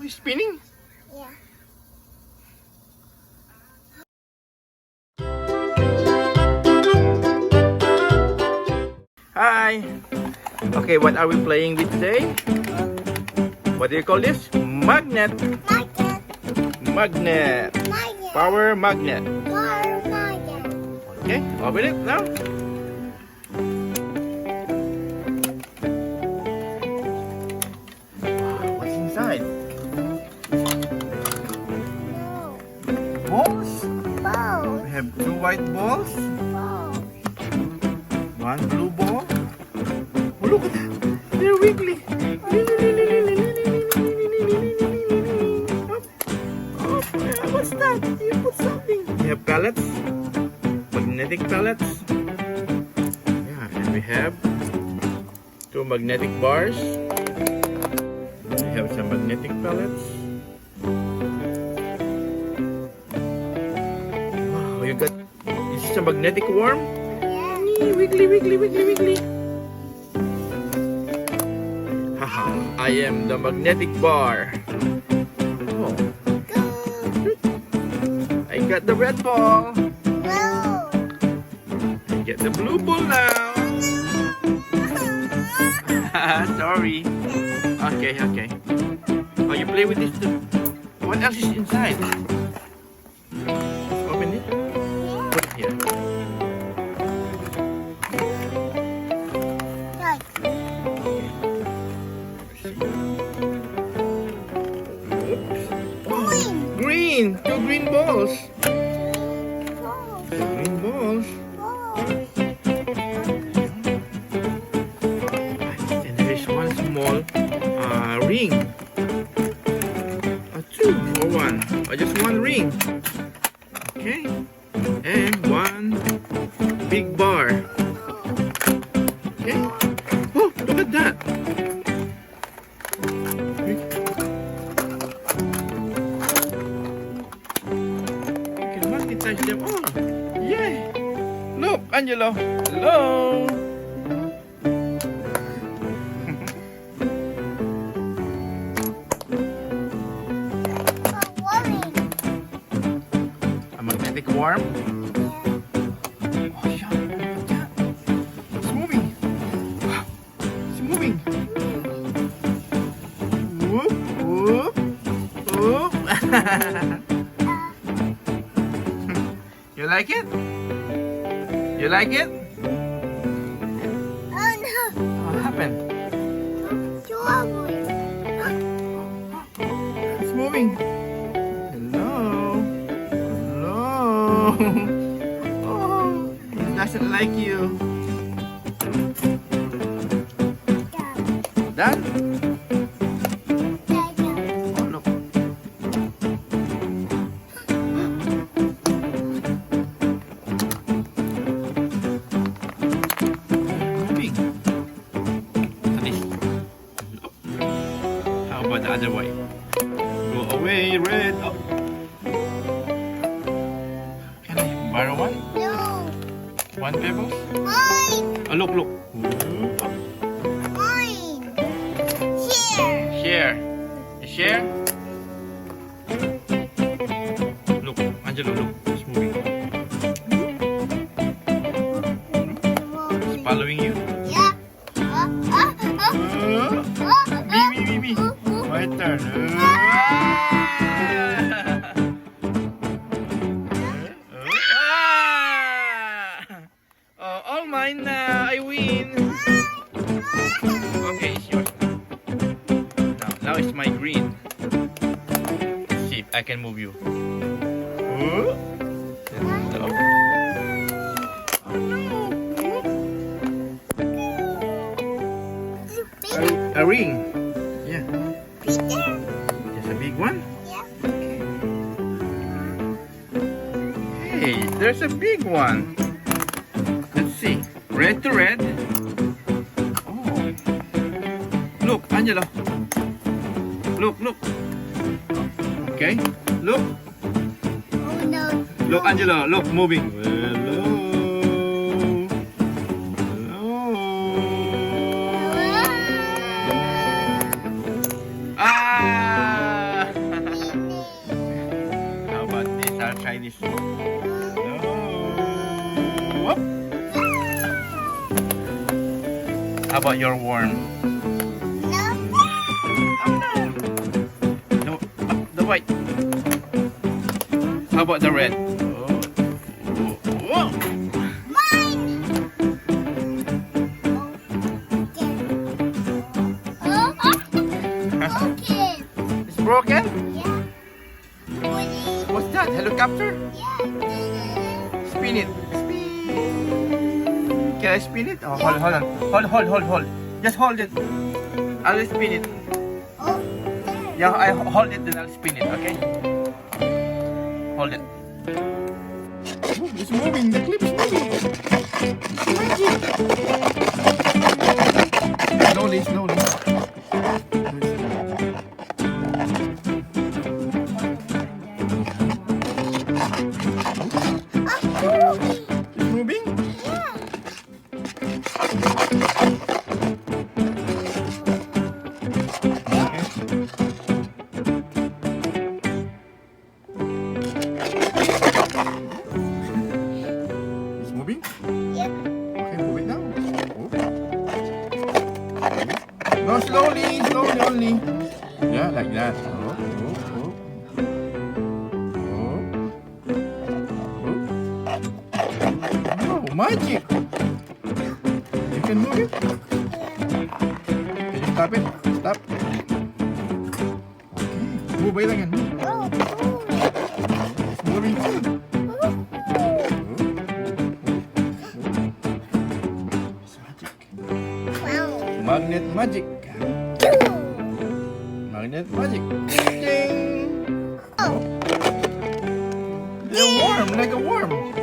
it's spinning. Yeah. Hi. Okay, what are we playing with today? What do you call this? Magnet. Magnet. Magnet. Magnet. Power magnet. Power magnet. Okay, open it now. Wow, what's inside? No. Balls. Balls. We have 2 white balls. Balls. 1 blue ball. Oh, look at that. They're wiggly. Oh, what's that? You put something. We have pellets. Magnetic pellets. Yeah, and we have 2 magnetic bars. We have some magnetic pellets. Wow, you got, this is a magnetic worm. Yeah. Wiggly, wiggly, wiggly, wiggly. Haha, I am the magnetic bar. Oh, Go. I got the red ball. No. I get the blue ball now. Sorry. Okay, okay. Oh, you play with this too. What else is inside? Let's open it. Put it here. Right. Oops. Green! 2 green balls. Balls. 2 green balls. Balls. And there is 1 small ring. 2 or 1. Or just 1 ring. Okay. And 1 big bar. Okay. Oh, look at that. You can multitask them all. Yay! Look, Angelo. Hello. A magnetic worm. Oh, yeah. Look at that. It's moving. Wow. It's moving. Whoop, whoop, whoop. You like it? You like it? Oh no. What happened? Trouble. It's moving. Hello. Hello. Oh, it doesn't like you. Done? Oh, look. Moving. At least. How about the other way? Go away, red. Oh. Can I borrow one? No. 1 pebbles? Mine. Oh, look, look. Mine. Here. Share. You share? Look, Angelo, look. It's moving. It's following you. Yeah. Me. My turn. Oh, all mine now. I win. Okay, it's yours. Now it's my green. Let's see if I can move you. Oh. No. Oh no. A ring. Yeah. Just a big one. Hey, there's a big one. Let's see. Red to red. Oh. Look, Angelo. Look, look. Okay. Look. Oh no. Look, Angelo. Look, moving. Hello. Hello. Ah! finish. No. Whoop. How about your worm? No. The white. How about the red? Whoa. Mine. Okay. It's broken? Yeah. What's that? Helicopter? Yeah. Spin it. Spin. Can I spin it? Oh, hold on. Hold. Just hold it. I'll spin it. Oh, Yeah, I hold it, then I'll spin it, okay? Hold it. It's moving. The clip is moving. Slowly. It's moving? It's moving? yeah. Okay, move it now. No, slowly only. Yeah, like that. Oh, magic! You can move it? Can you stop it? Stop. Okay. Move it again. Oh, It's moving too. It's magic. wow. Magnet magic. Magnet magic. Ding! Oh. They're warm, like a worm.